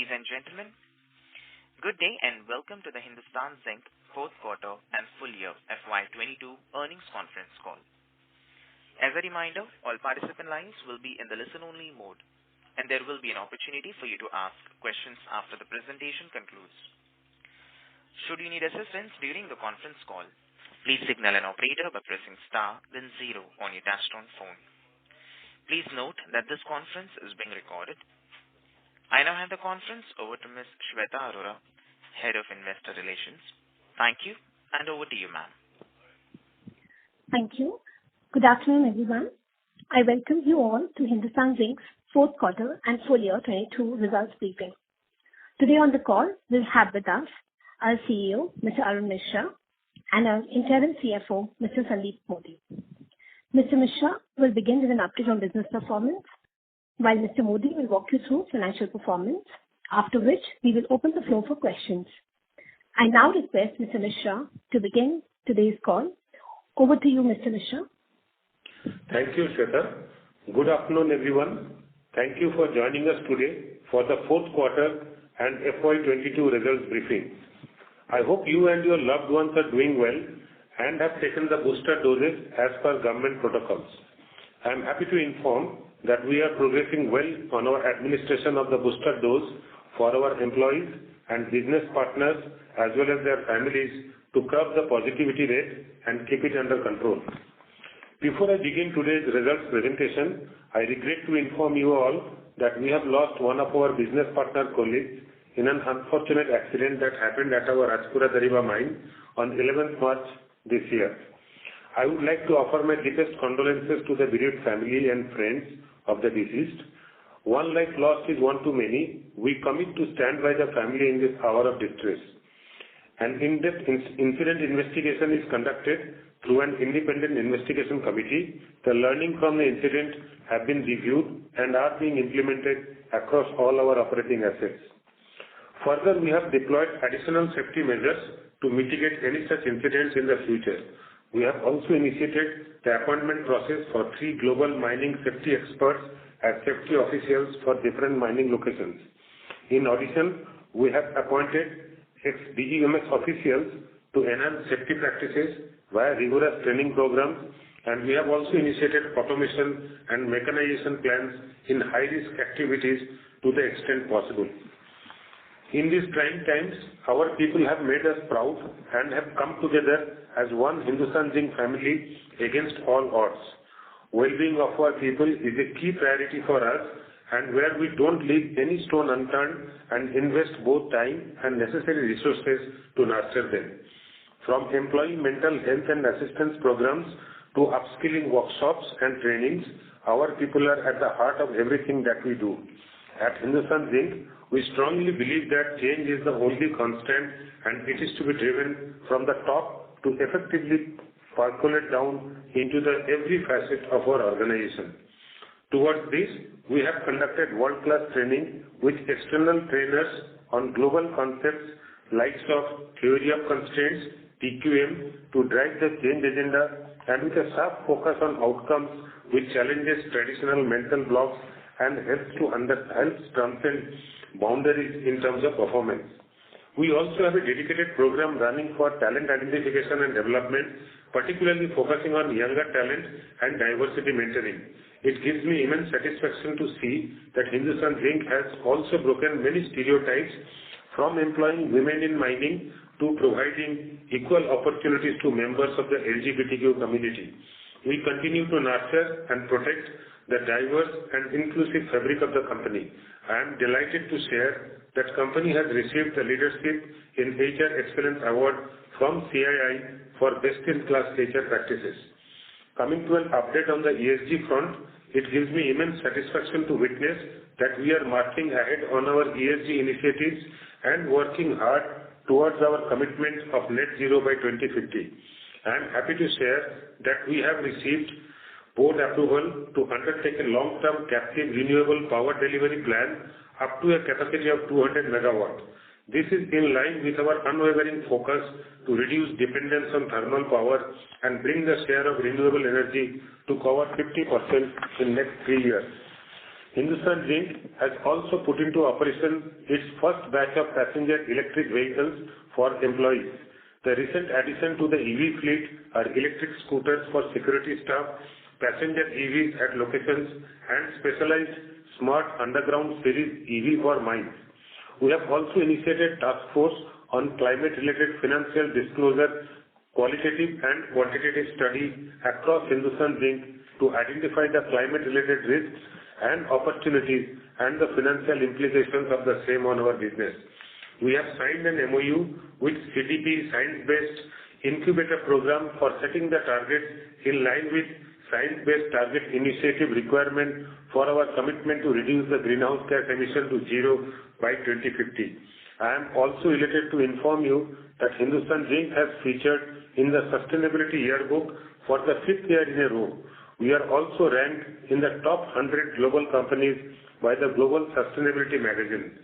Ladies and gentlemen, good day and welcome to the Hindustan Zinc fourth quarter and full year FY22 earnings conference call. As a reminder, all participant lines will be in the listen-only mode, and there will be an opportunity for you to ask questions after the presentation concludes. Should you need assistance during the conference call, please signal an operator by pressing star then 0 on your touchtone phone. Please note that this conference is being recorded. I now hand the conference over to Ms. Shweta Arora, Head of Investor Relations. Thank you, and over to you, ma'am. Thank you. Good afternoon, everyone. I welcome you all to Hindustan Zinc's fourth quarter and full year 22 results briefing. Today on the call, we'll have with us our CEO, Mr. Arun Misra, and our interim CFO, Mr. Sandeep Modi. Mr. Misra will begin with an update on business performance, while Mr. Modi will walk you through financial performance, after which we will open the floor for questions. I now request Mr. Misra to begin today's call. Over to you, Mr. Misra. Thank you, Shweta. Good afternoon, everyone. Thank you for joining us today for the fourth quarter and FY22 results briefing. I hope you and your loved ones are doing well and have taken the booster doses as per government protocols. I am happy to inform that we are progressing well on our administration of the booster dose for our employees and business partners as well as their families to curb the positivity rate and keep it under control. Before I begin today's results presentation, I regret to inform you all that we have lost one of our business partner colleagues in an unfortunate accident that happened at our Rajpura Dariba mine on 11th March this year. I would like to offer my deepest condolences to the bereaved family and friends of the deceased. One life lost is one too many. We commit to stand by the family in this hour of distress. An in-depth incident investigation is conducted through an independent investigation committee. The learning from the incident have been reviewed and are being implemented across all our operating assets. Further, we have deployed additional safety measures to mitigate any such incidents in the future. We have also initiated the appointment process for 3 global mining safety experts as safety officials for different mining locations. In addition, we have appointed ex-DGMS officials to enhance safety practices via rigorous training programs, and we have also initiated automation and mechanization plans in high-risk activities to the extent possible. In these trying times, our people have made us proud and have come together as one Hindustan Zinc family against all odds. Well-being of our people is a key priority for us, and where we don't leave any stone unturned and invest both time and necessary resources to nurture them. From employee mental health and assistance programs to upskilling workshops and trainings, our people are at the heart of everything that we do. At Hindustan Zinc, we strongly believe that change is the only constant, and it is to be driven from the top to effectively percolate down into the every facet of our organization. Towards this, we have conducted world-class training with external trainers on global concepts likes of theory of constraints, TQM, to drive the change agenda, and with a sharp focus on outcomes which challenges traditional mental blocks and helps transcend boundaries in terms of performance. We also have a dedicated program running for talent identification and development, particularly focusing on younger talent and diversity mentoring. It gives me immense satisfaction to see that Hindustan Zinc has also broken many stereotypes, from employing women in mining to providing equal opportunities to members of the LGBTQ community. We continue to nurture and protect the diverse and inclusive fabric of the company. I am delighted to share that company has received the Leadership in HR Excellence Award from CII for best-in-class HR practices. Coming to an update on the ESG front, it gives me immense satisfaction to witness that we are marching ahead on our ESG initiatives and working hard towards our commitment of net zero by 2050. I am happy to share that we have received board approval to undertake a long-term captive renewable power delivery plan up to a capacity of 200 megawatt. This is in line with our unwavering focus to reduce dependence on thermal power and bring the share of renewable energy to cover 50% in next 3 years. Hindustan Zinc has also put into operation its first batch of passenger electric vehicles for employees. The recent addition to the EV fleet are electric scooters for security staff, passenger EVs at locations, and specialized smart underground series EV for mines. We have also initiated task force on climate-related financial disclosure, qualitative and quantitative study across Hindustan Zinc to identify the climate-related risks and opportunities and the financial implications of the same on our business. We have signed an MOU with CDP Science-Based Incubator Program for setting the targets in line with Science-Based Target Initiative requirement for our commitment to reduce the greenhouse gas emission to zero by 2050. I am also elated to inform you that Hindustan Zinc has featured in the Sustainability Yearbook for the 5th year in a row. We are also ranked in the top 100 global companies by the Global Sustainability magazine.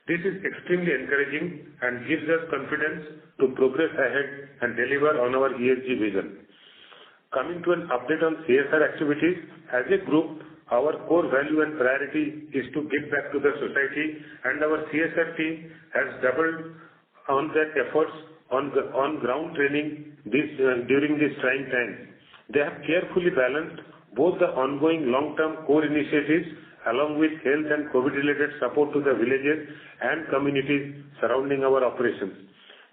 This is extremely encouraging and gives us confidence to progress ahead and deliver on our ESG vision. Coming to an update on CSR activities, as a group, our core value and priority is to give back to the society, and our CSR team has doubled on their efforts on ground training during these trying times. They have carefully balanced both the ongoing long-term core initiatives along with health and COVID-related support to the villages and communities surrounding our operations.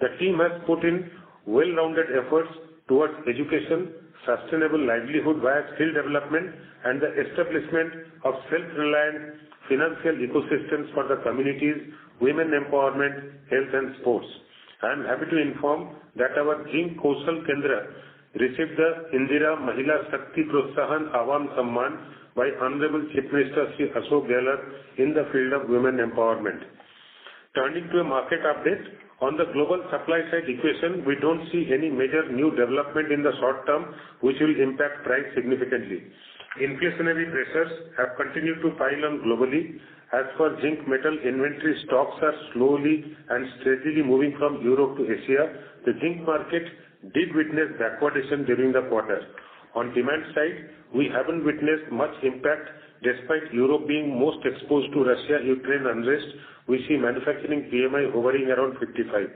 The team has put in well-rounded efforts towards education, sustainable livelihood via skill development, and the establishment of self-reliant financial ecosystems for the communities, women empowerment, health and sports. I am happy to inform that our Zinc Kaushal Kendra received the Indira Mahila Shakti Protsahan Awam Samman by Honorable Chief Minister Shri Ashok Gehlot in the field of women empowerment. Turning to a market update, on the global supply side equation, we don't see any major new development in the short term which will impact price significantly. Inflationary pressures have continued to pile on globally. As for zinc metal, inventory stocks are slowly and steadily moving from Europe to Asia. The zinc market did witness backwardation during the quarter. On demand side, we haven't witnessed much impact despite Europe being most exposed to Russia-Ukraine unrest. We see manufacturing PMI hovering around 55.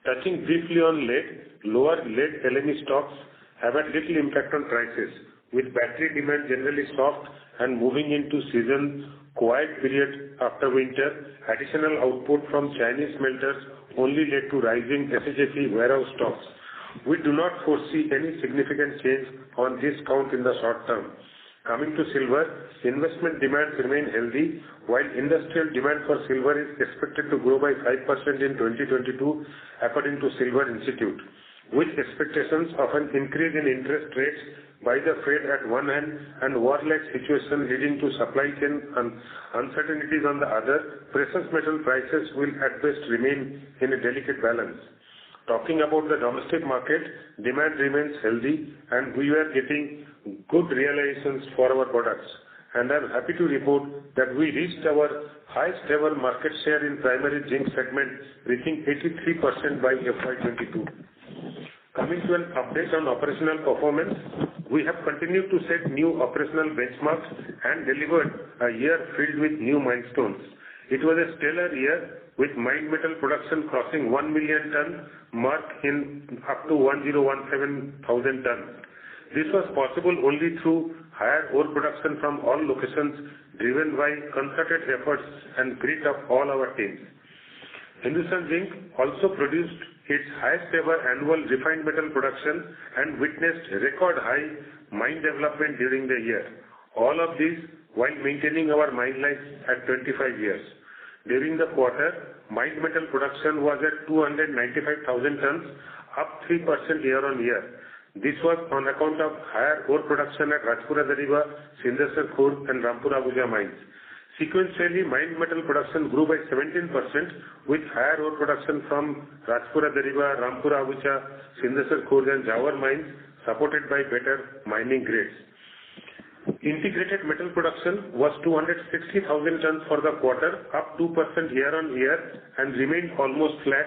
Touching briefly on lead, lower lead LME stocks have had little impact on prices, with battery demand generally soft and moving into season quiet period after winter. Additional output from Chinese smelters only led to rising SHFE warehouse stocks. We do not foresee any significant change on this count in the short term. Coming to silver, investment demands remain healthy, while industrial demand for silver is expected to grow by 5% in 2022, according to Silver Institute. With expectations of an increase in interest rates by the Fed at one hand and war-like situation leading to supply chain uncertainties on the other, precious metal prices will at best remain in a delicate balance. Talking about the domestic market, demand remains healthy and we were getting good realizations for our products. And I'm happy to report that we reached our highest ever market share in primary zinc segment, reaching 83% by FY22. Coming to an update on operational performance, we have continued to set new operational benchmarks and delivered a year filled with new milestones. It was a stellar year with mined metal production crossing 1 million ton mark in up to 1017,000 tons. This was possible only through higher ore production from all locations, driven by concerted efforts and grit of all our teams. Hindustan Zinc also produced its highest ever annual refined metal production and witnessed record high mine development during the year. All of this while maintaining our mine life at 25 years. During the quarter, mined metal production was at 295,000 tons, up 3% year-on-year. This was on account of higher ore production at Rajpura Dariba, Sindesar Khurd and Rampura Agucha mines. Sequentially, mined metal production grew by 17% with higher ore production from Rajpura Dariba, Rampura Agucha, Sindesar Khurd and Jawar mines, supported by better mining grades. Integrated metal production was 260,000 tons for the quarter, up 2% year-on-year and remained almost flat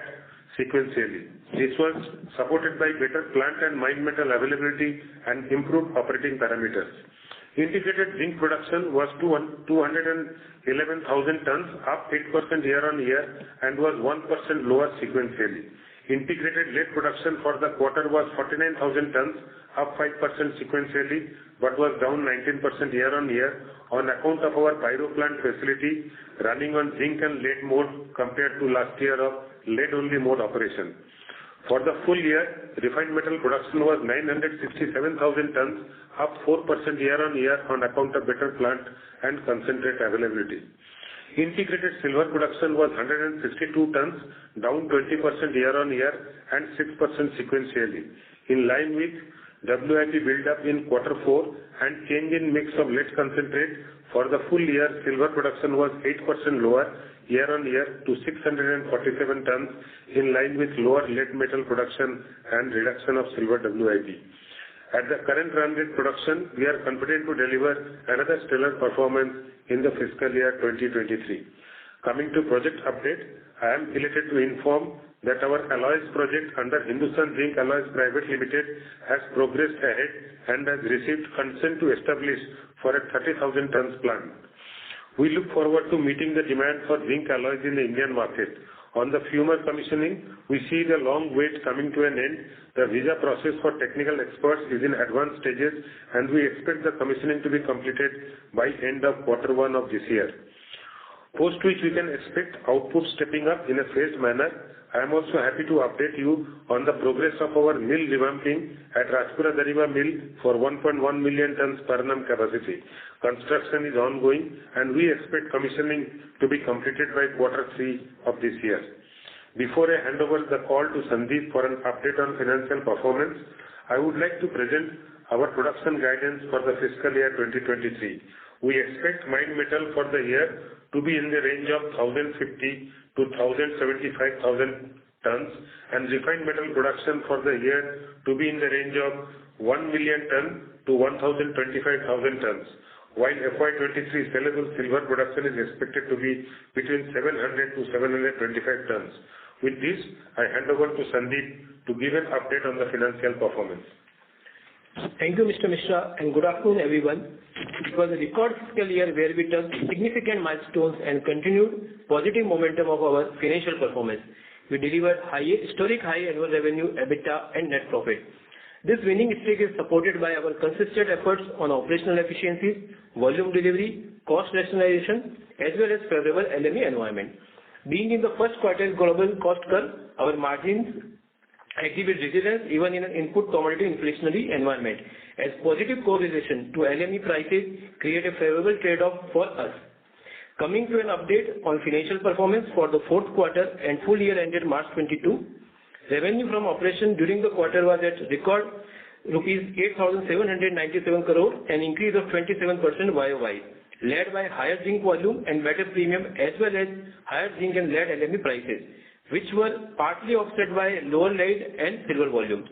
sequentially. This was supported by better plant and mined metal availability and improved operating parameters. Integrated zinc production was 211,000 tons, up 8% year-on-year and was 1% lower sequentially. Integrated lead production for the quarter was 49,000 tons, up 5% sequentially, but was down 19% year-on-year on account of our pyro plant facility running on zinc and lead mode compared to last year of lead-only mode operation. For the full year, refined metal production was 967,000 tons, up 4% year-on-year on account of better plant and concentrate availability. Integrated silver production was 162 tons, down 20% year-on-year and 6% sequentially, in line with WIP build-up in Q4 and change in mix of lead concentrate. For the full year, silver production was 8% lower year-on-year to 647 tons, in line with lower lead metal production and reduction of silver WIP. At the current run rate production, we are confident to deliver another stellar performance in the fiscal year 2023. Coming to project update, I am delighted to inform that our alloys project under Hindustan Zinc Alloys Private Limited has progressed ahead and has received consent to establish for a 30,000 tons plant. We look forward to meeting the demand for zinc alloys in the Indian market. On the fumer commissioning, we see the long wait coming to an end. The visa process for technical experts is in advanced stages, and we expect the commissioning to be completed by end of Q1 of this year. Post which we can expect output stepping up in a phased manner. I am also happy to update you on the progress of our mill revamping at Rajpura Dariba mill for 1.1 million tons per annum capacity. Construction is ongoing, and we expect commissioning to be completed by Q3 of this year. Before I hand over the call to Sandeep for an update on financial performance, I would like to present our production guidance for the fiscal year 2023. We expect mined metal for the year to be in the range of 1,050 to 1,075,000 tons, and refined metal production for the year to be in the range of 1 million ton to 1,025,000 tons, while FY23 sellable silver production is expected to be between 700 to 725 tons. With this, I hand over to Sandeep to give an update on the financial performance. Thank you, Mr. Mishra, and good afternoon, everyone. It was a record fiscal year where we touched significant milestones and continued positive momentum of our financial performance. We delivered historic high annual revenue, Ebitda, and net profit. This winning streak is supported by our consistent efforts on operational efficiencies, volume delivery, cost rationalization, as well as favorable LME environment. Being in the first quartile global cost curve, our margins exhibit resilience even in an input commodity inflationary environment, as positive correlation to LME prices create a favorable trade-off for us. Coming to an update on financial performance for the fourth quarter and full year ended March 22, revenue from operation during the quarter was at record rupees 8,797 crore, an increase of 27% YOY, led by higher zinc volume and better premium as well as higher zinc and lead LME prices, which were partly offset by lower lead and silver volume.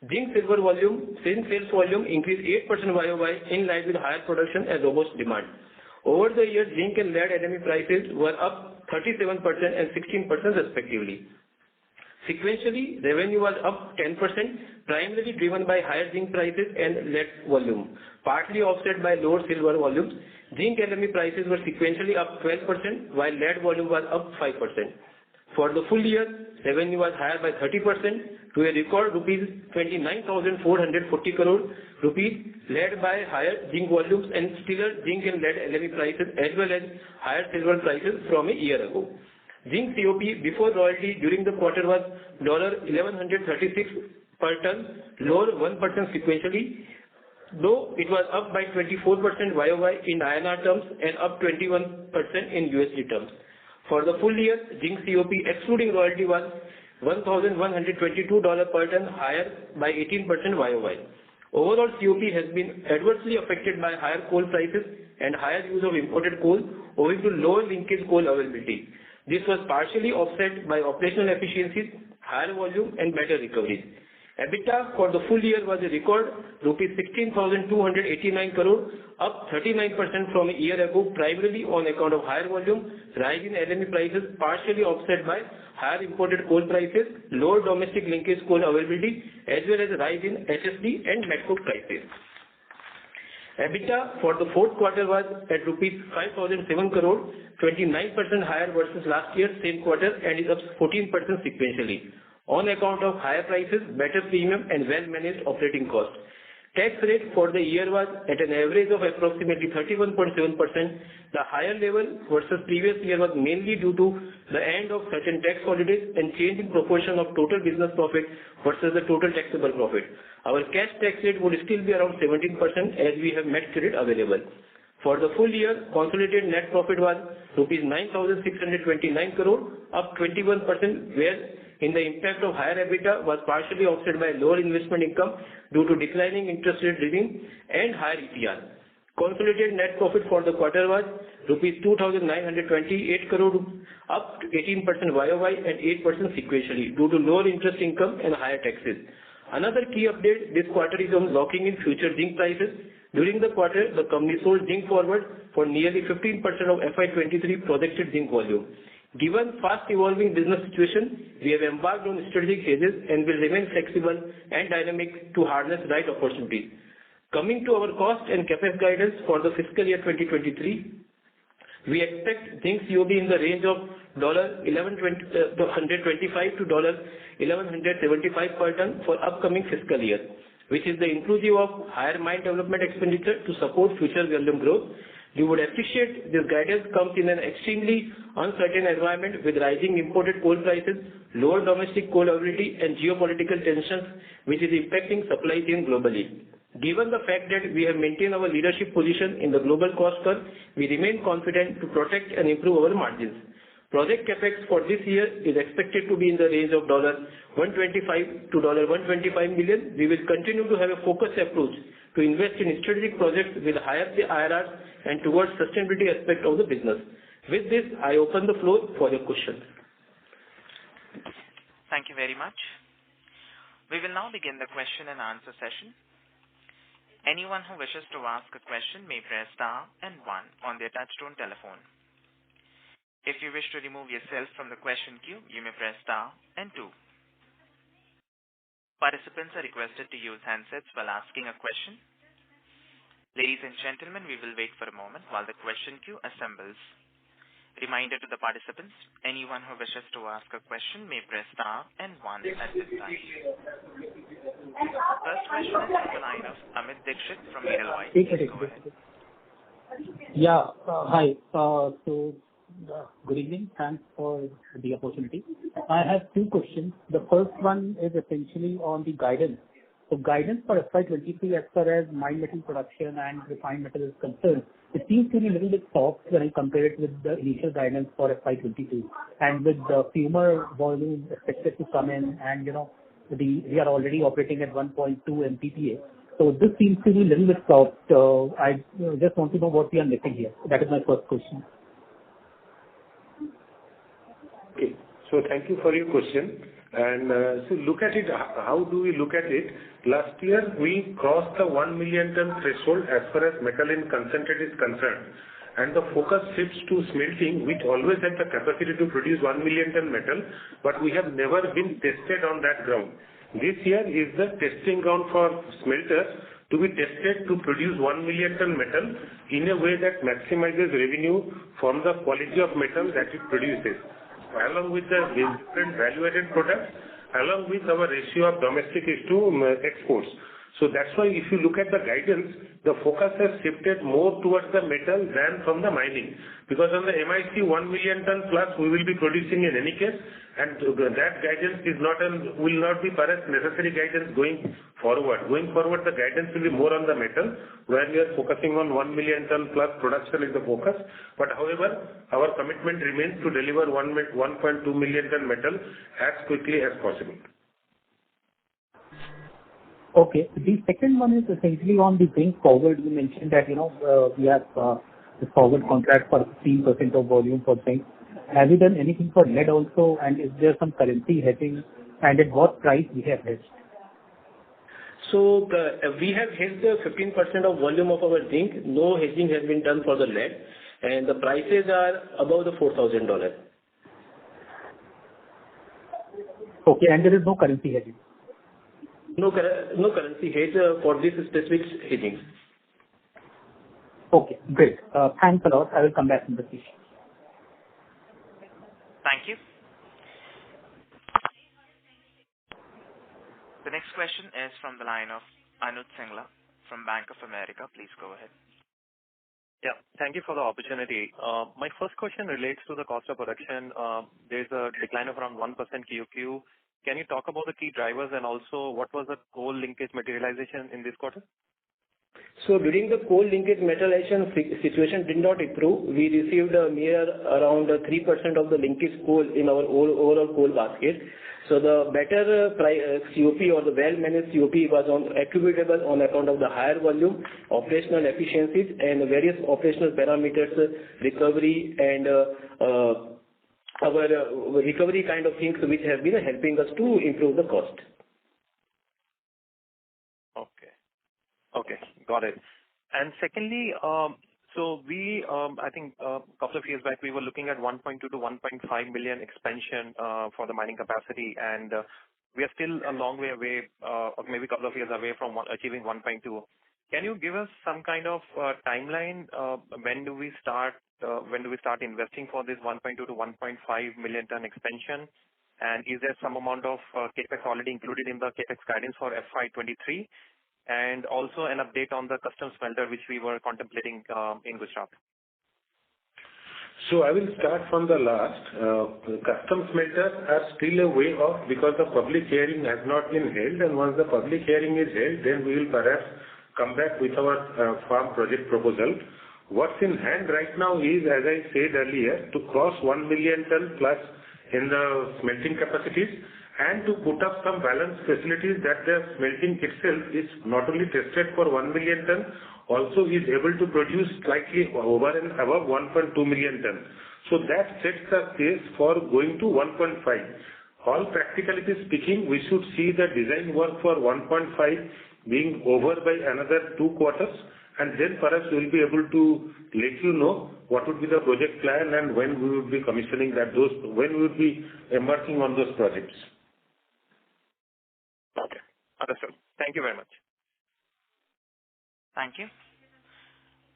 Zinc sales volume increased 8% YOY in line with higher production and robust demand. Over the year, zinc and lead LME prices were up 37% and 16% respectively. Sequentially, revenue was up 10%, primarily driven by higher zinc prices and lead volume, partly offset by lower silver volumes. Zinc LME prices were sequentially up 12%, while lead volume was up 5%. For the full year, revenue was higher by 30% to a record rupees 29,440 crore rupees, led by higher zinc volumes and stellar zinc and lead LME prices as well as higher silver prices from a year ago. Zinc COP before royalty during the quarter was $1,136 per ton, lower 1% sequentially, though it was up by 24% YOY in INR terms and up 21% in USD terms. For the full year, zinc COP excluding royalty was $1,122 per ton, higher by 18% YOY. Overall, COP has been adversely affected by higher coal prices and higher use of imported coal owing to lower linkage coal availability. This was partially offset by operational efficiencies, higher volume and better recoveries. Ebitda for the full year was a record rupees 16,289 crore, up 39% from a year ago, primarily on account of higher volume, rise in LME prices, partially offset by higher imported coal prices, lower domestic linkage coal availability, as well as rise in HSD and met coke prices. Ebitda for the fourth quarter was at rupees 5,007 crore, 29% higher versus last year same quarter, and is up 14% sequentially on account of higher prices, better premium, and well-managed operating costs. Tax rate for the year was at an average of approximately 31.7%. The higher level versus previous year was mainly due to the end of certain tax holidays and change in proportion of total business profit versus the total taxable profit. Our cash tax rate would still be around 17% as we have met credit available. For the full year, consolidated net profit was rupees 9,629 crore, up 21%, where in the impact of higher EBITDA was partially offset by lower investment income due to declining interest rate regime and higher ETR. Consolidated net profit for the quarter was rupees 2,928 crore, up 18% YOY and 8% sequentially due to lower interest income and higher taxes. Another key update this quarter is on locking in future zinc prices. During the quarter, the company sold zinc forward for nearly 15% of FY23 projected zinc volume. Given fast evolving business situation, we have embarked on strategic hedges and will remain flexible and dynamic to harness right opportunities. Coming to our cost and CapEx guidance for the fiscal year 2023, we expect zinc COB in the range of $1,125 to $1,175 per ton for upcoming fiscal year, which is the inclusive of higher mine development expenditure to support future volume growth. We would appreciate this guidance comes in an extremely uncertain environment with rising imported coal prices, lower domestic coal availability, and geopolitical tensions, which is impacting supply chain globally. Given the fact that we have maintained our leadership position in the global cost curve, we remain confident to protect and improve our margins. Project capex for this year is expected to be in the range of $125 to $125 million. We will continue to have a focused approach to invest in strategic projects with higher IRRs and towards sustainability aspect of the business. With this, I open the floor for your questions. Thank you very much. We will now begin the question and answer session. Anyone who wishes to ask a question may press star and 1 on their touchtone telephone. If you wish to remove yourself from the question queue, you may press star and 2. Participants are requested to use handsets while asking a question. Ladies and gentlemen, we will wait for a moment while the question queue assembles. Reminder to the participants, anyone who wishes to ask a question may press star and 1 at this time. First question is from the line of Amit Dixit from Edelweiss. Please go ahead. Yeah, hi. Good evening. Thanks for the opportunity. I have 2 questions. The first one is essentially on the guidance. So guidance for FY23 as far as mine metal production and refined metal is concerned, it seems to be a little bit soft when I compare it with the initial guidance for FY22. And with the fewer volumes expected to come in and, we are already operating at 1.2 MTPA. So this seems to be a little bit soft. I just want to know what we are missing here. That is my first question. Okay. So thank you for your question. And so look at it, how do we look at it? Last year, we crossed the 1 million ton threshold as far as metal in concentrate is concerned. And the focus shifts to smelting, which always had the capacity to produce 1 million ton metal, but we have never been tested on that ground. This year is the testing ground for smelters to be tested to produce 1 million ton metal in a way that maximizes revenue from the quality of metal that it produces, along with the different value-added products, along with our ratio of domestic is to exports. So that's why if you look at the guidance, the focus has shifted more towards the metal than from the mining. Because on the MIC 1 million ton plus we will be producing in any case, and that guidance is will not be perhaps necessary guidance going forward. Going forward, the guidance will be more on the metal, where we are focusing on 1 million ton plus production is the focus. But however, our commitment remains to deliver 1.2 million ton metal as quickly as possible. Okay. The second one is essentially on the zinc forward. You mentioned that, we have the forward contract for 15% of volume for zinc. Have you done anything for lead also? And is there some currency hedging? And at what price we have hedged? So we have hedged 15% of volume of our zinc. No hedging has been done for the lead. And the prices are above the $4,000. Okay. And there is no currency hedging? No currency hedge for this specific hedging. Okay, great. Thanks a lot. I will come back in the future. Thank you. The next question is from the line of Anuj Singla from Bank of America. Please go ahead. Yeah, thank you for the opportunity. My first question relates to the cost of production. There's a decline of around 1% QOQ. Can you talk about the key drivers and also what was the coal linkage materialization in this quarter? So during the coal linkage metallization situation did not improve. We received a mere around 3% of the linkage coal in our overall coal basket. So the better COP or the well-managed COP was attributable on account of the higher volume, operational efficiencies and various operational parameters, recovery and our recovery kind of things which have been helping us to improve the cost. Okay, got it. And secondly, so we, I think a couple of years back, we were looking at 1.2 to 1.5 million expansion for the mining capacity, and we are still a long way away, or maybe a couple of years away from achieving 1.2. Can you give us some kind of timeline? When do we start investing for this 1.2 to 1.5 million ton expansion? And is there some amount of capex already included in the capex guidance for FY23? And also an update on the custom smelter which we were contemplating in Gujarat. So I will start from the last. Custom smelters are still a way off because the public hearing has not been held, and once the public hearing is held, then we will perhaps come back with our farm project proposal. What's in hand right now is, as I said earlier, to cross 1 million ton plus in the smelting capacities, and to put up some balance facilities that the smelting itself is not only tested for 1 million ton, also is able to produce slightly over and above 1.2 million ton. So that sets the case for going to 1.5. All practicality speaking, we should see the design work for 1.5 being over by another 2 quarters, and then perhaps we will be able to let you know what would be the project plan and when we would be commissioning when we would be embarking on those projects. Okay, understood. Thank you very much. Thank you.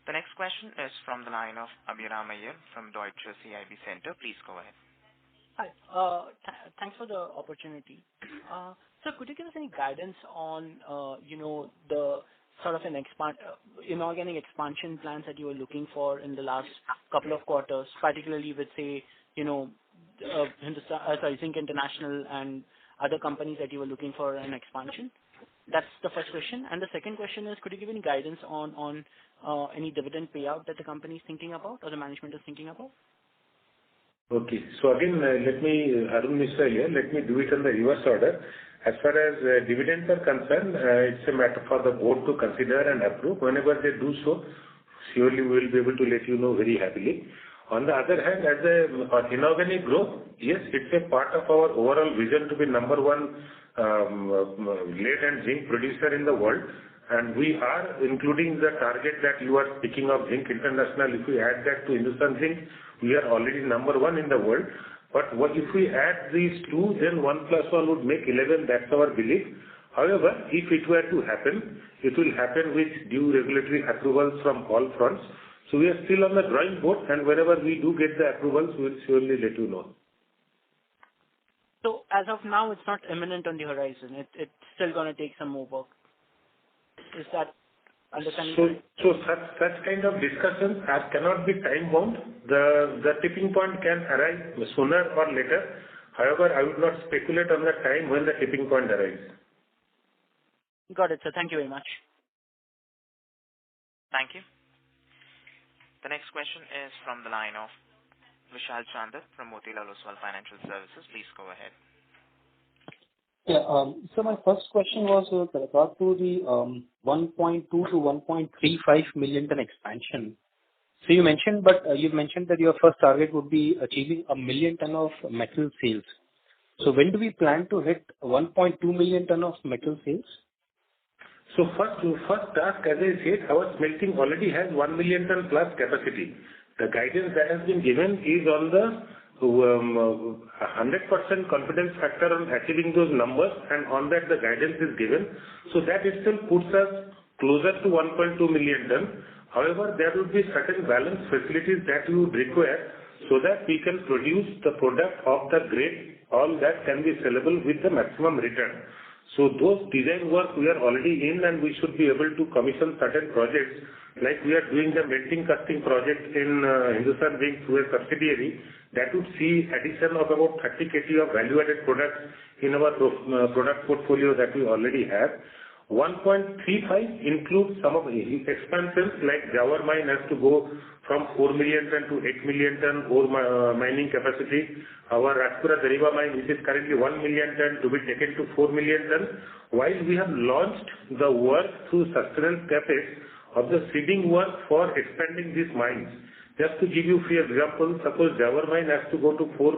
The next question is from the line of Abhiram Iyer from Deutsche CIB Center. Please go ahead. Hi. Thanks for the opportunity. So could you give us any guidance on, the sort of an inorganic expansion plans that you were looking for in the last couple of quarters, particularly with, say, Zinc International and other companies that you were looking for an expansion? That's the first question. And the second question is, could you give any guidance on any dividend payout that the company is thinking about or the management is thinking about? Okay. So again, Arun Mishra here, let me do it in the reverse order. As far as dividends are concerned, it's a matter for the board to consider and approve. Whenever they do so, surely we will be able to let you know very happily. On the other hand, as an inorganic growth, yes, it's a part of our overall vision to be number one lead and zinc producer in the world. And we are including the target that you are speaking of, Zinc International. If we add that to Hindustan Zinc, we are already number one in the world. But if we add these two, then 1 plus 1 would make 11. That's our belief. However, if it were to happen, it will happen with due regulatory approvals from all fronts. So we are still on the drawing board, and whenever we do get the approvals, we will surely let you know. So as of now, it's not imminent on the horizon. It's still going to take some more work. Is that understanding? So such kind of discussions cannot be time bound. The tipping point can arrive sooner or later. However, I would not speculate on the time when the tipping point arrives. Got it, sir. Thank you very much. Thank you. The next question is from the line of Vishal Chandak from Motilal Oswal Financial Services. Please go ahead. Yeah. So my first question was with regard to the 1.2 to 1.35 million ton expansion. So you've mentioned that your first target would be achieving 1 million ton of metal sales. So when do we plan to hit 1.2 million ton of metal sales? So first task, as I said, our smelting already has 1 million ton plus capacity. The guidance that has been given is on the 100% confidence factor on achieving those numbers, and on that the guidance is given. So that itself puts us closer to 1.2 million ton. However, there would be certain balance facilities that you would require so that we can produce the product of the grade, all that can be sellable with the maximum return. So those design work we are already in, and we should be able to commission certain projects, like we are doing the melting casting project in Hindustan Zinc through a subsidiary that would see addition of about 30 kg of value-added products in our product portfolio that we already have. 1.35 includes some of the expansions, like Jawar mine has to go from 4 million ton to 8 million ton ore mining capacity. Our Rajpura Dariba mine, which is currently 1 million ton, to be taken to 4 million ton. While we have launched the work through sustenance capex of the seeding work for expanding these mines. Just to give you a few examples, suppose Jawar mine has to go to 4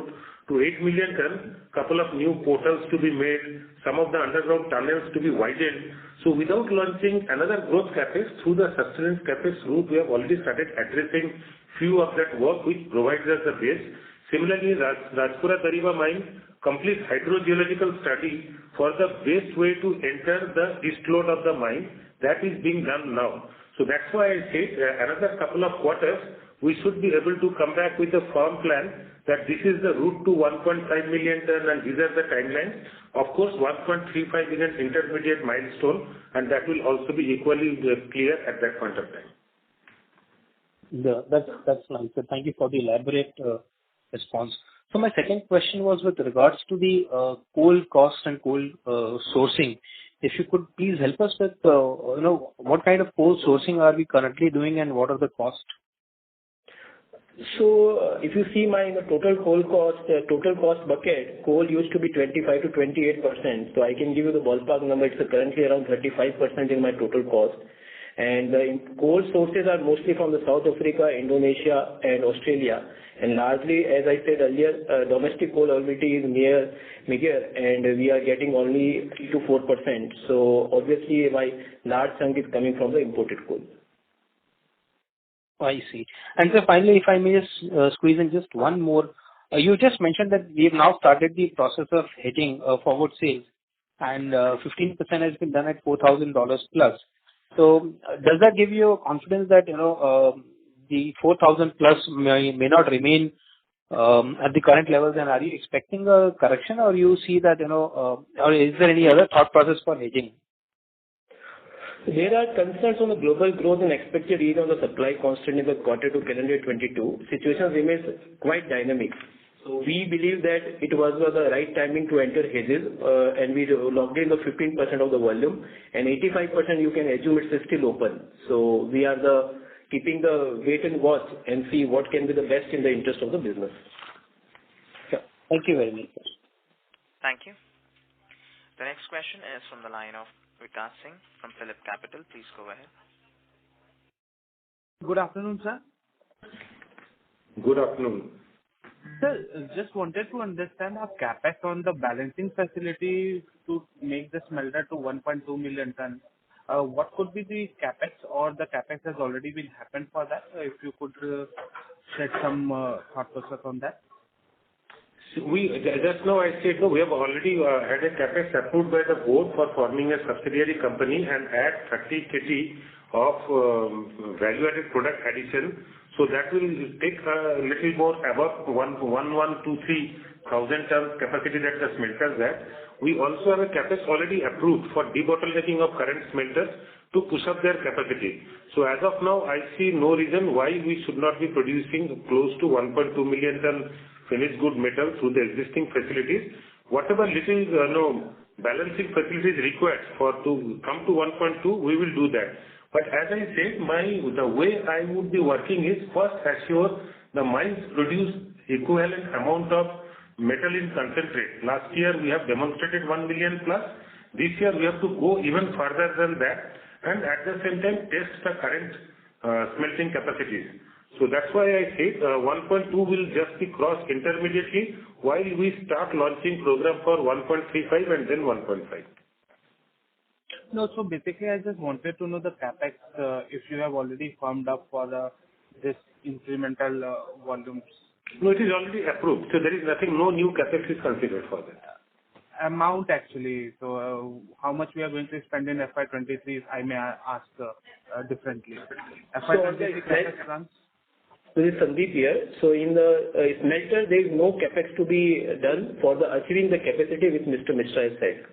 to 8 million ton, couple of new portals to be made, some of the underground tunnels to be widened. So without launching another growth capex, through the sustenance capex route, we have already started addressing few of that work which provides us the base. Similarly, Rajpura Dariba mine, complete hydrogeological study for the best way to enter the east lode of the mine, that is being done now. So that's why I say another couple of quarters, we should be able to come back with a firm plan that this is the route to 1.5 million ton and these are the timelines. Of course, 1.35 is an intermediate milestone, and that will also be equally clear at that point of time. That's nice. So thank you for the elaborate response. So my second question was with regards to the coal cost and coal sourcing. If you could please help us with what kind of coal sourcing are we currently doing and what are the costs? So if you see my total cost bucket, coal used to be 25 to 28%. So I can give you the ballpark number. It's currently around 35% in my total cost. And the coal sources are mostly from the South Africa, Indonesia, and Australia. And largely, as I said earlier, domestic coal availability is meager, and we are getting only 3 to 4%. So obviously, my large chunk is coming from the imported coal. I see. And so finally, if I may just squeeze in just one more. You just mentioned that we have now started the process of hedging forward sales, and 15% has been done at $4,000 plus. So does that give you confidence that the 4,000 plus may not remain at the current levels, and are you expecting a correction, or you see that or is there any other thought process for hedging? There are concerns on the global growth and expected ease on the supply constant in the quarter to calendar 22. Situation remains quite dynamic. So we believe that it was the right timing to enter hedges, and we locked in the 15% of the volume, and 85% you can assume it's still open. So we are keeping the wait and watch and see what can be the best in the interest of the business. Yeah. Thank you very much. Thank you. The next question is from the line of Vikas Singh from Phillip Capital. Please go ahead. Good afternoon, sir. Good afternoon. Sir, just wanted to understand our capex on the balancing facility to make the smelter to 1.2 million ton. What could be the capex, or the capex has already been happened for that? If you could shed some thought process on that. Just now I said, we have already had a capex approved by the board for forming a subsidiary company and add 30 kg of value-added product addition. So that will take a little more above 1,123,000 tons capacity that the smelters have. We also have a capex already approved for debottlenecking of current smelters to push up their capacity. So as of now, I see no reason why we should not be producing close to 1.2 million ton finished good metal through the existing facilities. Whatever little balancing facilities required to come to 1.2, we will do that. But as I said, the way I would be working is first assure the mines produce equivalent amount of metal in concentrate. Last year we have demonstrated 1 million plus. This year we have to go even further than that, and at the same time test the current smelting capacities. So that's why I said 1.2 will just be crossed intermediately while we start launching program for 1.35 and then 1.5. No, so basically I just wanted to know the capex if you have already firmed up for this incremental volumes. No, it is already approved. So there is nothing, no new capex is considered for that. amount actually. So how much we are going to spend in FY23, I may ask differently. FY23 CapEx runs. So this is Sandeep here. So in the smelter, there is no capex to be done for the achieving the capacity which Mr. Mishra has said.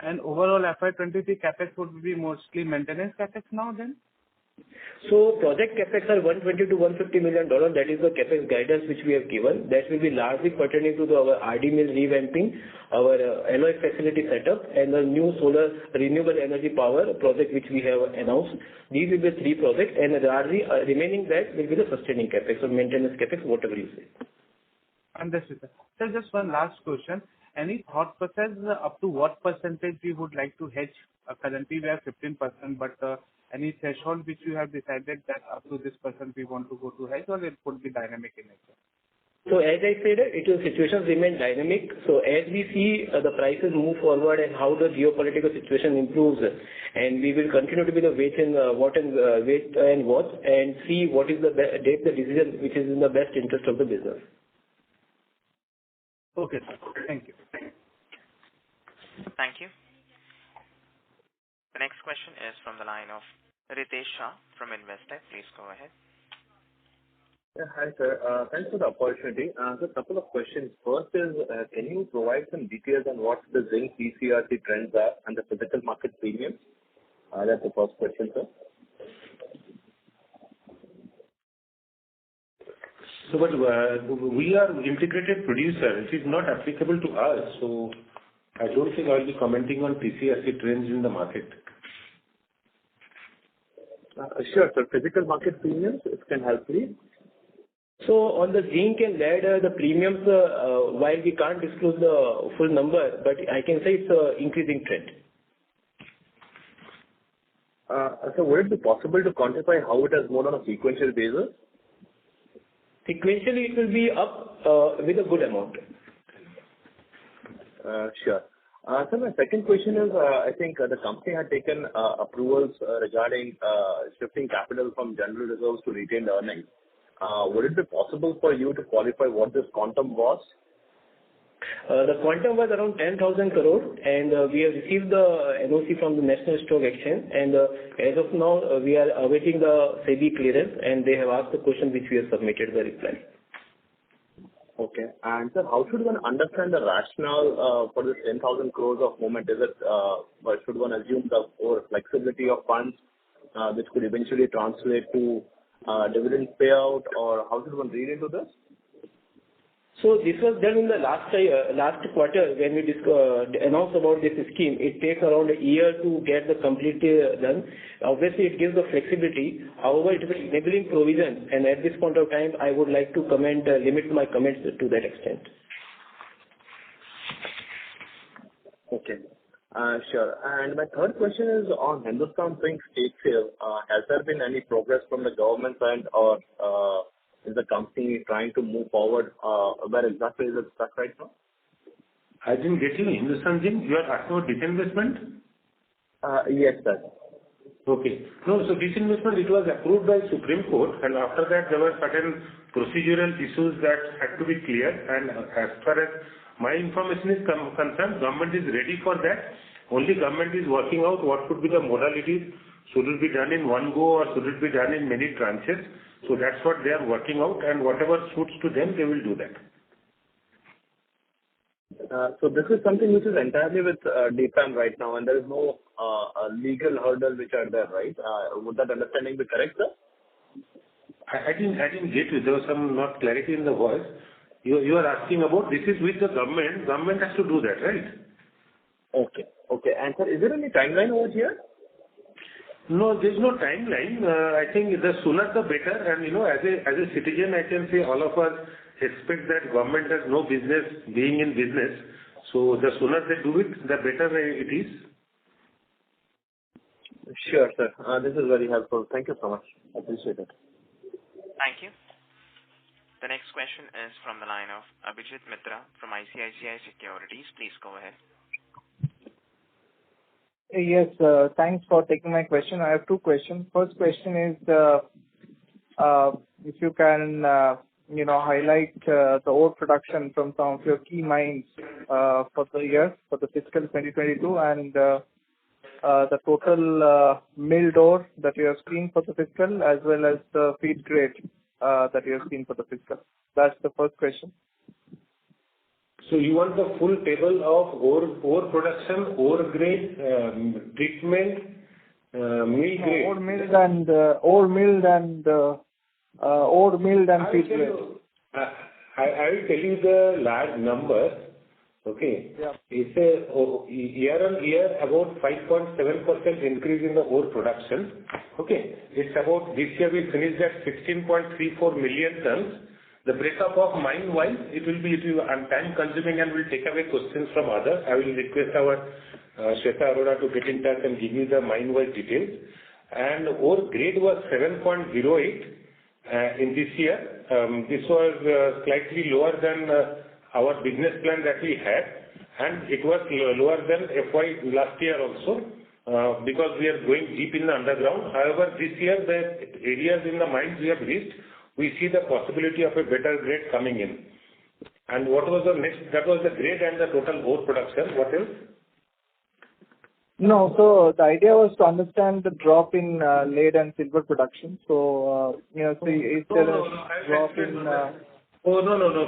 And overall FY23 capex would be mostly maintenance capex now then? So project capex are 120 to 150 million dollars. That is the capex guidance which we have given. That will be largely pertaining to our RD mill revamping, our alloy facility setup, and the new solar renewable energy power project which we have announced. These will be 3 projects, and largely remaining that will be the sustaining capex or maintenance capex, whatever you say. Understood, sir. So just one last question. Any thought process up to what percentage we would like to hedge? Currently we are 15%, but any threshold which you have decided that up to this percent we want to go to hedge, or it could be dynamic in nature? So as I said, situations remain dynamic. So as we see the prices move forward and how the geopolitical situation improves, and we will continue to be the wait and watch and see what is take the decision which is in the best interest of the business. Okay, sir. Thank you. Thank you. The next question is from the line of Ritesh Shah from Investec. Please go ahead. Yeah, hi, sir. Thanks for the opportunity. So a couple of questions. First is, can you provide some details on what the zinc Pcrc trends are and the physical market premiums? That's the first question, sir. So, but we are integrated producer. It is not applicable to us. So, I don't think I will be commenting on Pcrc trends in the market. Sure, sir. Physical market premiums, if you can help, please. So on the zinc and lead, the premiums, while we can't disclose the full number, but I can say it's an increasing trend. So would it be possible to quantify how it has moved on a sequential basis? Sequentially, it will be up with a good amount. Sure. So my second question is, I think the company had taken approvals regarding shifting capital from general reserves to retained earnings. Would it be possible for you to qualify what this quantum was? The quantum was around 10,000 crore, and we have received the NOC from the National Stock Exchange, and as of now, we are awaiting the SEBI clearance, and they have asked the question which we have submitted the reply. Okay. And sir, how should one understand the rationale for this 10,000 crores of movement? Is it, should one assume the more flexibility of funds which could eventually translate to dividend payout, or how should one read into this? So this was done in the last quarter when we announced about this scheme. It takes around a year to get the completely done. Obviously, it gives the flexibility. However, it is an enabling provision, and at this point of time, I would like to limit my comments to that extent. Okay. Sure. And my third question is on Hindustan Zinc stake sale. Has there been any progress from the government side, or is the company trying to move forward? Where exactly is it stuck right now? I didn't get you. Hindustan Zinc, you are asking about disinvestment? Yes, sir. Okay. No, so disinvestment, it was approved by Supreme Court, and after that there were certain procedural issues that had to be cleared, and as far as my information is concerned, government is ready for that. Only government is working out what could be the modalities. Should it be done in one go, or should it be done in many tranches? So that's what they are working out, and whatever suits to them, they will do that. So this is something which is entirely with DPAM right now, and there is no legal hurdle which are there, right? Would that understanding be correct, sir? I didn't get you. There was some not clarity in the voice. You are asking about this is with the government. Government has to do that, right? Okay. Okay. And sir, is there any timeline over here? No, there's no timeline. I think the sooner the better. And as a citizen, I can say all of us expect that government has no business being in business. So the sooner they do it, the better it is. Sure, sir. This is very helpful. Thank you so much. I appreciate it. Thank you. The next question is from the line of Abhijit Mitra from ICICI Securities. Please go ahead. Yes, thanks for taking my question. I have two questions. First question is, if you can highlight the ore production from some of your key mines for the year, for the fiscal 2022, and the total milled ore that you have seen for the fiscal, as well as the feed grade that you have seen for the fiscal. That's the first question. So you want the full table of ore production, ore grade, treatment, mill grade? Ore milled and feed grade. I will tell you the large numbers. Okay. Yeah. It's a year-on-year about 5.7% increase in the ore production. Okay. It's about, this year we finished at 16.34 million tons. The breakup of mine-wise, it will be time consuming and will take away questions from others. I will request our Shweta Arora to get in touch and give you the mine-wise details. And ore grade was 7.08 in this year. This was slightly lower than our business plan that we had, and it was lower than FY last year also, because we are going deep in the underground. However, this year the areas in the mines we have reached, we see the possibility of a better grade coming in. And what was the next? That was the grade and the total ore production. What else? No, so the idea was to understand the drop in lead and silver production. So, is there a drop in... No.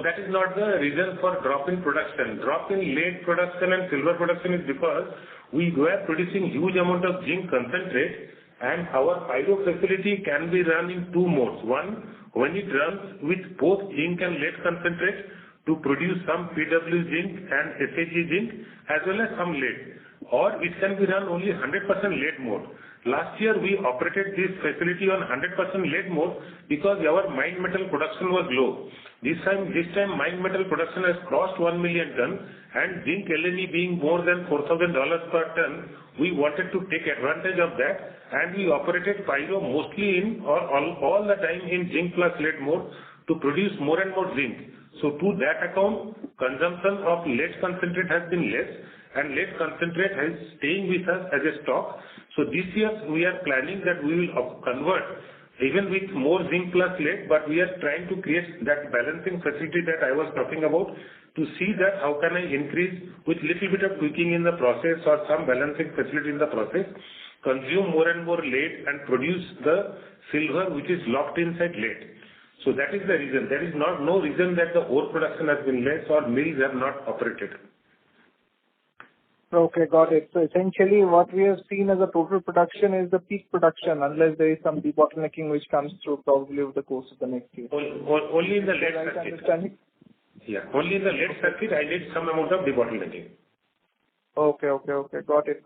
That is not the reason for drop in production. Drop in lead production and silver production is because we were producing huge amount of zinc concentrate, and our pyro facility can be run in two modes. One, when it runs with both zinc and lead concentrate to produce some PW zinc and SAG zinc as well as some lead. Or it can be run only 100% lead mode. Last year we operated this facility on 100% lead mode because our mine metal production was low. This time mine metal production has crossed 1 million ton, and zinc LME being more than $4,000 per ton, we wanted to take advantage of that, and we operated pyro mostly in all the time in zinc plus lead mode to produce more and more zinc. So to that account, consumption of lead concentrate has been less, and lead concentrate is staying with us as a stock. So this year we are planning that we will convert even with more zinc plus lead, but we are trying to create that balancing facility that I was talking about, to see that how can I increase with little bit of tweaking in the process or some balancing facility in the process, consume more and more lead and produce the silver which is locked inside lead. So that is the reason. There is no reason that the ore production has been less or mills have not operated. Okay, got it. So essentially what we have seen as a total production is the peak production, unless there is some debottlenecking which comes through probably over the course of the next year. Only in the lead circuit. Understanding? Yeah, only in the lead circuit I need some amount of debottlenecking. Okay. Got it.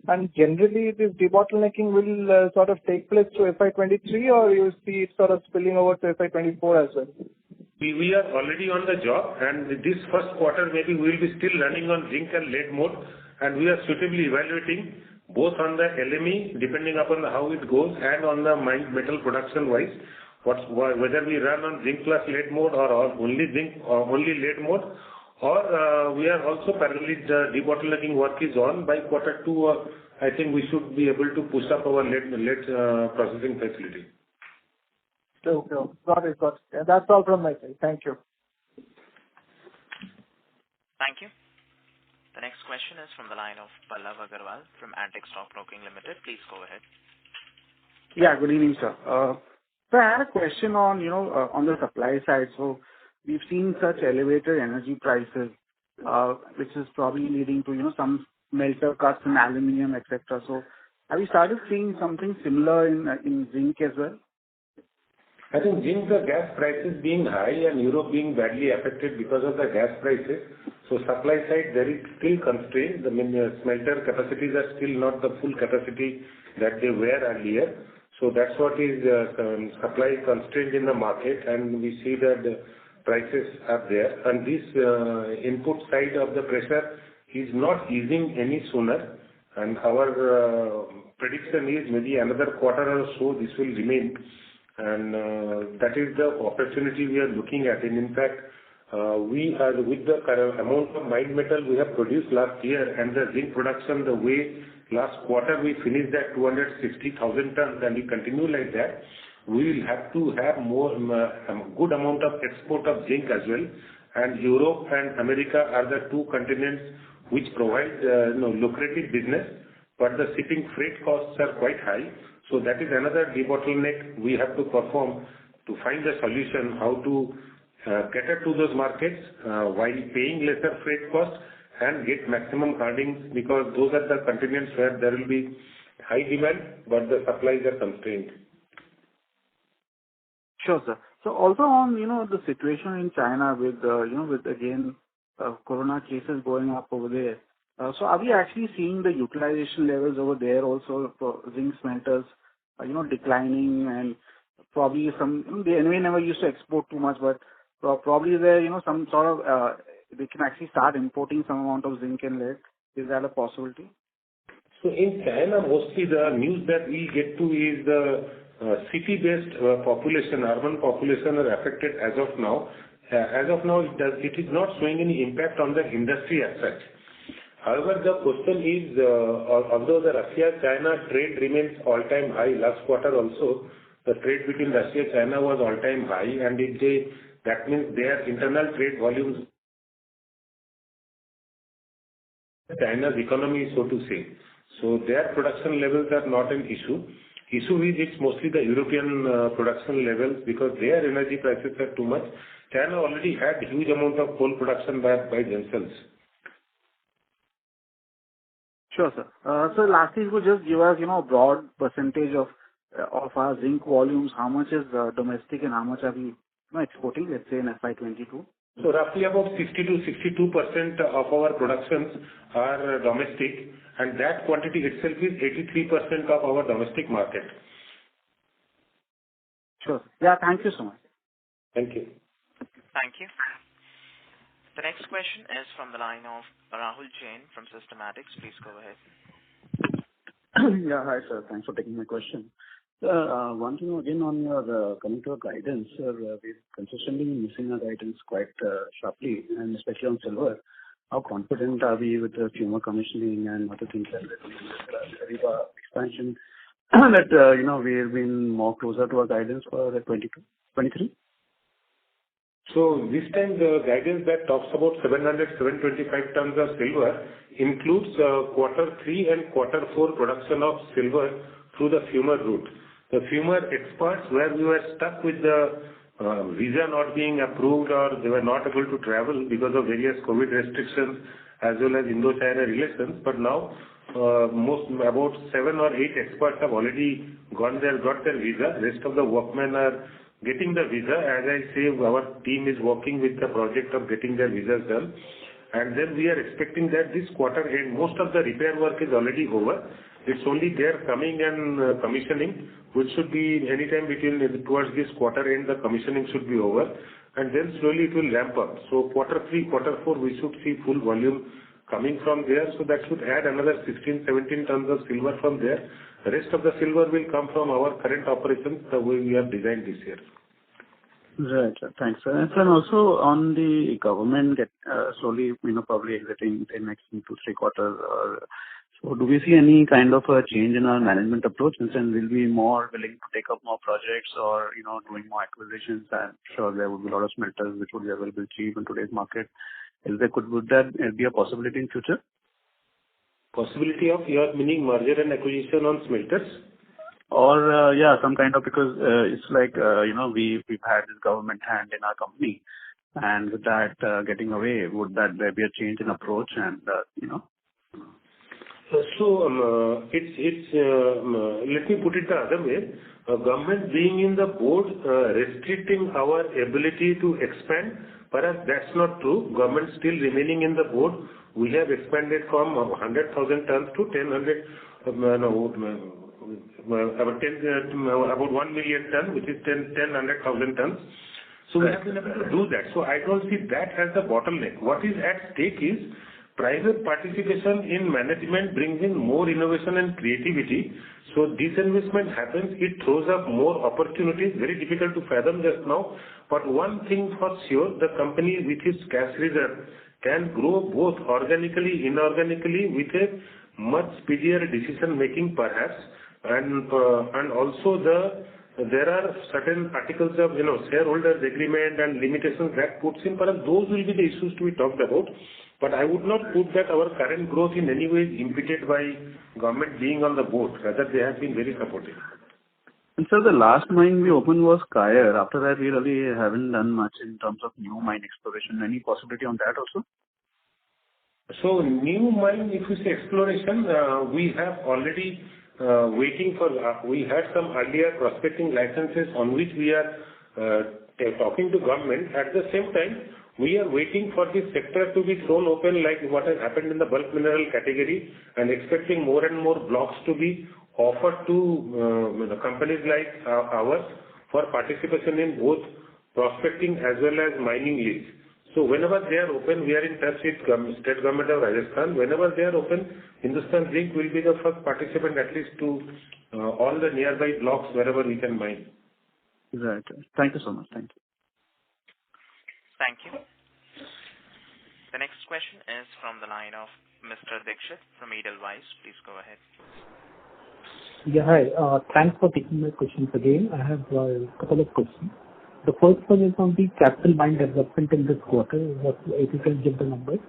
And generally this debottlenecking will sort of take place to FY23, or you see it sort of spilling over to FY24 as well? We are already on the job, and this first quarter maybe we will be still running on zinc and lead mode, and we are suitably evaluating both on the LME, depending upon how it goes, and on the mine metal production wise, whether we run on zinc plus lead mode or only zinc or only lead mode, or we are also parallelly the debottlenecking work is on. By quarter 2, I think we should be able to push up our lead processing facility. Okay. Got it. That's all from my side. Thank you. Thank you. The next question is from the line of Pallav Agarwal from Antique Stock Broking Limited. Please go ahead. Yeah, good evening, sir. So I had a question on, on the supply side. So we've seen such elevated energy prices, which is probably leading to, some melter cuts in aluminium, etc. So have you started seeing something similar in zinc as well? I think zinc, the gas prices being high and Europe being badly affected because of the gas prices. So supply side, there is still constraint. The smelter capacities are still not the full capacity that they were earlier. So that's what is supply constraint in the market, and we see that the prices are there. And this input side of the pressure is not easing any sooner. And our prediction is maybe another quarter or so this will remain. And that is the opportunity we are looking at. And in fact, we are with the current amount of mine metal we have produced last year and the zinc production, the way last quarter we finished at 260,000 tons and we continue like that. we will have to have more good amount of export of zinc as well. And Europe and America are the two continents which provide lucrative business, but the shipping freight costs are quite high. So that is another debottleneck we have to perform to find a solution how to cater to those markets while paying lesser freight costs and get maximum earnings, because those are the continents where there will be high demand, but the supplies are constrained. Sure, sir. So also on, the situation in China with, with again, corona cases going up over there. So are we actually seeing the utilization levels over there also for zinc smelters, declining, and probably some, they anyway never used to export too much, but probably there, some sort of, they can actually start importing some amount of zinc and lead. Is that a possibility? So in China, mostly the news that we get to is the city-based population, urban population are affected as of now. As of now, it is not showing any impact on the industry as such. However, the question is, although the Russia-China trade remains all-time high, last quarter also, the trade between Russia and China was all-time high, and that means their internal trade volumes, China's economy, so to say. So their production levels are not an issue. Issue is it's mostly the European production levels, because their energy prices are too much. China already had huge amount of coal production by themselves. Sure, sir. So lastly, you could just give us, a broad percentage of our zinc volumes. How much is domestic and how much are we exporting, let's say in FY22? So roughly about 60 to 62% of our productions are domestic, and that quantity itself is 83% of our domestic market. Sure. Yeah, thank you so much. Thank you. Thank you. The next question is from the line of Rahul Jain from Systematics. Please go ahead. Yeah, hi sir. Thanks for taking my question. One thing again on your coming to our guidance, sir, we've consistently been missing our guidance quite sharply, and especially on silver. How confident are we with the tumor commissioning and other things like that? Expansion that we've been more closer to our guidance for the 23? So this time the guidance that talks about 725 tons of silver includes quarter 3 and quarter 4 production of silver through the fumer route. The fumer experts, where we were stuck with the visa not being approved, or they were not able to travel because of various COVID restrictions as well as Indo-China relations. But now about 7 or 8 experts have already gone there, got their visa. Rest of the workmen are getting the visa. As I say, our team is working with the project of getting their visas done. And then we are expecting that this quarter end, most of the repair work is already over. It's only their coming and commissioning, which should be anytime towards this quarter end, the commissioning should be over. And then slowly it will ramp up. So quarter 3, quarter 4, we should see full volume coming from there. So that should add another 16, 17 tons of silver from there. The rest of the silver will come from our current operations, the way we have designed this year. Right, sir. Thanks, sir. And sir, also on the government slowly, probably exiting in next 2-3 quarters. So do we see any kind of a change in our management approach, and then we'll be more willing to take up more projects or, doing more acquisitions? I'm sure there would be a lot of smelters which would be available cheap in today's market. Would that be a possibility in future? Possibility of your meaning merger and acquisition on smelters? Or, some kind of, because it's like, we've had this government hand in our company, and with that getting away, would that there be a change in approach and, So, let me put it the other way. Government being in the board, restricting our ability to expand, perhaps that's not true. Government still remaining in the board. We have expanded from 100,000 tons to about 1 million tons, which is 100,000 tons. So we have been able to do that. So I don't see that as the bottleneck. What is at stake is private participation in management brings in more innovation and creativity. So disinvestment happens, it throws up more opportunities, very difficult to fathom just now. But one thing for sure, the company with its cash reserve can grow both organically, inorganically, with a much speedier decision making perhaps. And also the there are certain articles of, shareholders agreement and limitations that puts in, perhaps those will be the issues to be talked about. But I would not put that our current growth in any way is impeded by government being on the boat. Rather, they have been very supportive. And so the last mine we opened was Kayar. After that, we really haven't done much in terms of new mine exploration. Any possibility on that also? So new mine, if you say exploration, we have already waiting for, we had some earlier prospecting licenses on which we are talking to government. At the same time, we are waiting for this sector to be thrown open like what has happened in the bulk mineral category, and expecting more and more blocks to be offered to companies like ours for participation in both prospecting as well as mining lease. So whenever they are open, we are in touch with state government of Rajasthan. Whenever they are open, Hindustan Zinc will be the first participant at least to all the nearby blocks wherever we can mine. Right. Thank you so much. Thank you. Thank you. The next question is from the line of Mr. Dixit from Edelweiss. Please go ahead. Yeah, hi. Thanks for taking my questions again. I have a couple of questions. The first one is on the capital mine development in this quarter. If you can give the numbers.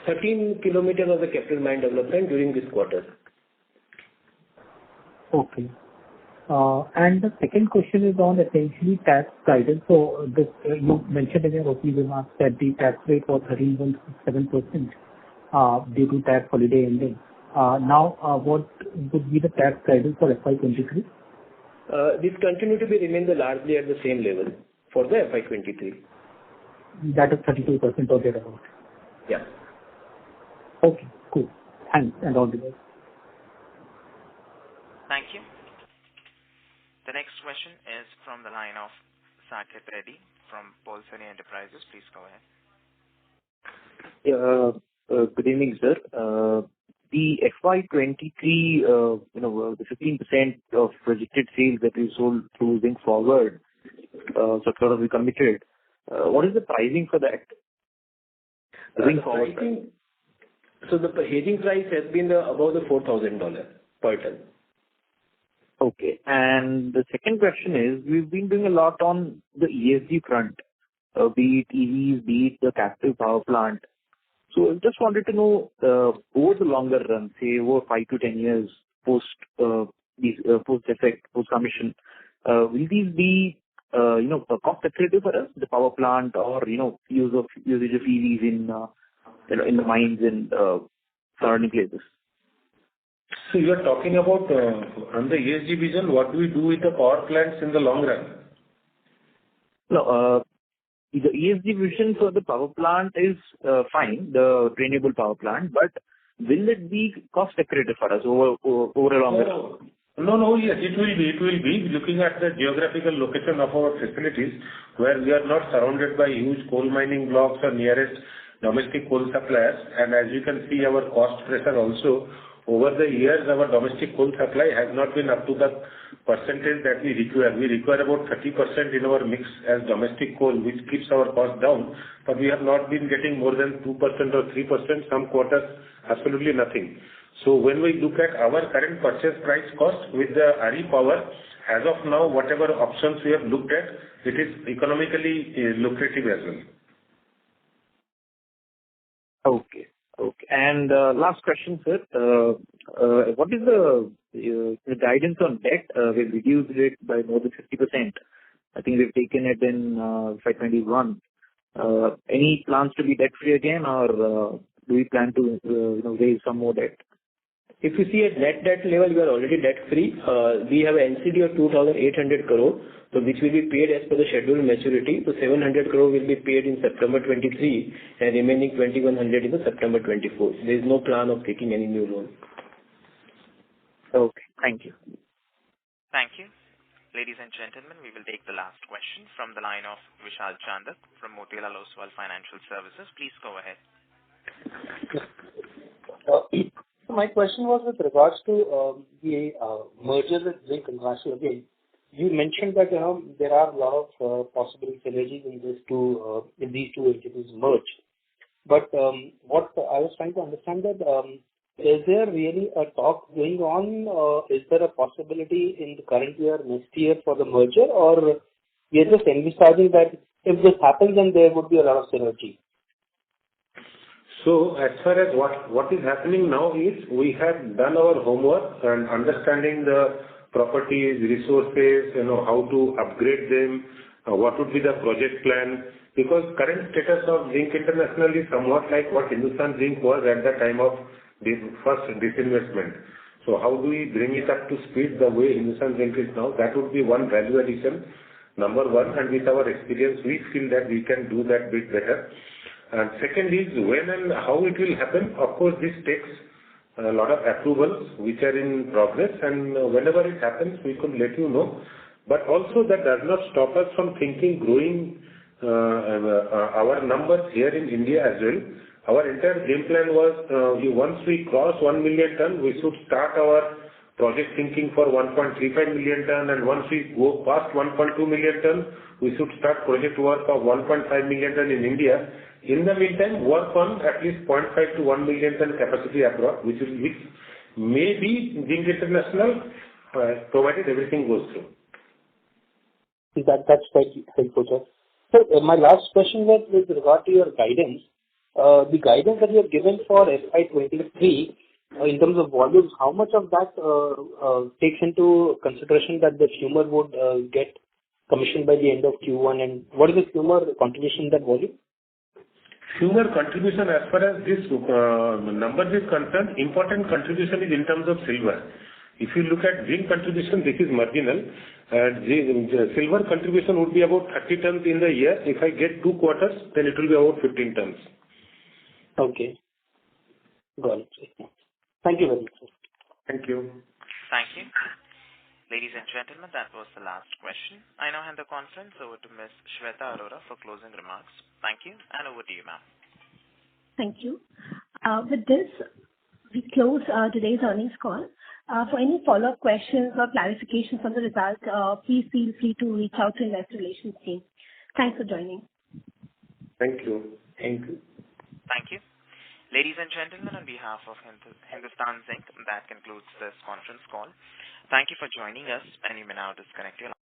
$13 kilometers of the capital mine development during this quarter. Okay. And the second question is on essentially tax guidance. So this, you mentioned in your opening remarks that the tax rate was 13.7% due to tax holiday ending. Now, what would be the tax guidance for FY23? This continue to be remain largely at the same level for the FY23. That is 32% or thereabout. Yeah. Okay, cool. Thanks, and all the best. Thank you. The next question is from the line of Saket Reddy from Polsani Enterprises. Please go ahead. Good evening, sir. The FY23, the 15% of projected sales that we sold through Zinc Forward, sort of we committed. What is the pricing for that? Zinc Forward price. So the hedging price has been above the $4,000 per ton. Okay. And the second question is, we've been doing a lot on the ESG front, be it EVs, be it the captive power plant. So I just wanted to know, over the longer run, say over 5 to 10 years post effect, post commission, will these be, cost effective for us, the power plant, or usage of EVs in the mines and surrounding places? So you are talking about on the ESG vision, what do we do with the power plants in the long run? No, the ESG vision for the power plant is fine, the renewable power plant, but will it be cost accretive for us over a longer run? No, yes, it will be. It will be. Looking at the geographical location of our facilities, where we are not surrounded by huge coal mining blocks or nearest domestic coal suppliers, and as you can see, our cost pressure also, over the years, our domestic coal supply has not been up to the percentage that we require. We require about 30% in our mix as domestic coal, which keeps our cost down, but we have not been getting more than 2% or 3%, some quarters, absolutely nothing. So when we look at our current purchase price cost with the RE power, as of now, whatever options we have looked at, it is economically lucrative as well. Okay. And last question, sir. What is the guidance on debt? We've reduced it by more than 50%. I think we've taken it in FY21. Any plans to be debt-free again, or do we plan to raise some more debt? If you see at net debt level, we are already debt-free. We have an NCD of 2,800 crore, so which will be paid as per the scheduled maturity. So 700 crore will be paid in September 23, and remaining 2,100 in the September 24. There is no plan of taking any new loan. Okay, thank you. Thank you. Ladies and gentlemen, we will take the last question from the line of Vishal Chandak from Motilal Oswal Financial Services. Please go ahead. My question was with regards to the merger with Zinc International again. You mentioned that there are a lot of possible synergies in these two entities merged. But what I was trying to understand that is there really a talk going on? Is there a possibility in the current year, next year for the merger, or we are just envisaging that if this happens, then there would be a lot of synergy? So as far as what is happening now is we have done our homework and understanding the properties, resources, how to upgrade them, what would be the project plan, because current status of Zinc International is somewhat like what Hindustan Zinc was at the time of the first disinvestment. So how do we bring it up to speed the way Hindustan Zinc is now? That would be one value addition, number one, and with our experience, we feel that we can do that bit better. And second is when and how it will happen. Of course, this takes a lot of approvals which are in progress, and whenever it happens, we could let you know. But also that does not stop us from growing our numbers here in India as well. Our entire game plan was once we cross 1 million ton, we should start our project thinking for 1.35 million ton, and once we go past 1.2 million ton, we should start project work of 1.5 million ton in India. In the meantime, work on at least 0.5 to 1 million ton capacity abroad, which may be Zinc International, provided everything goes through. That's quite helpful, sir. So my last question was with regard to your guidance. The guidance that you have given for FY23 in terms of volumes, how much of that takes into consideration that the fumer would get commissioned by the end of Q1, and what is the fumer contribution in that volume? Fumer contribution, as far as this numbers is concerned, important contribution is in terms of silver. If you look at zinc contribution, this is marginal. Silver contribution would be about 30 tons in the year. If I get 2 quarters, then it will be about 15 tons. Okay. Got it. Thank you very much, sir. Thank you. Thank you. Ladies and gentlemen, that was the last question. I now hand the conference over to Ms. Shweta Arora for closing remarks. Thank you, and over to you, ma'am. Thank you. With this, we close today's earnings call. For any follow-up questions or clarifications on the result, please feel free to reach out to Investor Relations team. Thanks for joining. Thank you. Thank you. Thank you. Ladies and gentlemen, on behalf of Hindustan Zinc, that concludes this conference call. Thank you for joining us, and you may now disconnect your line.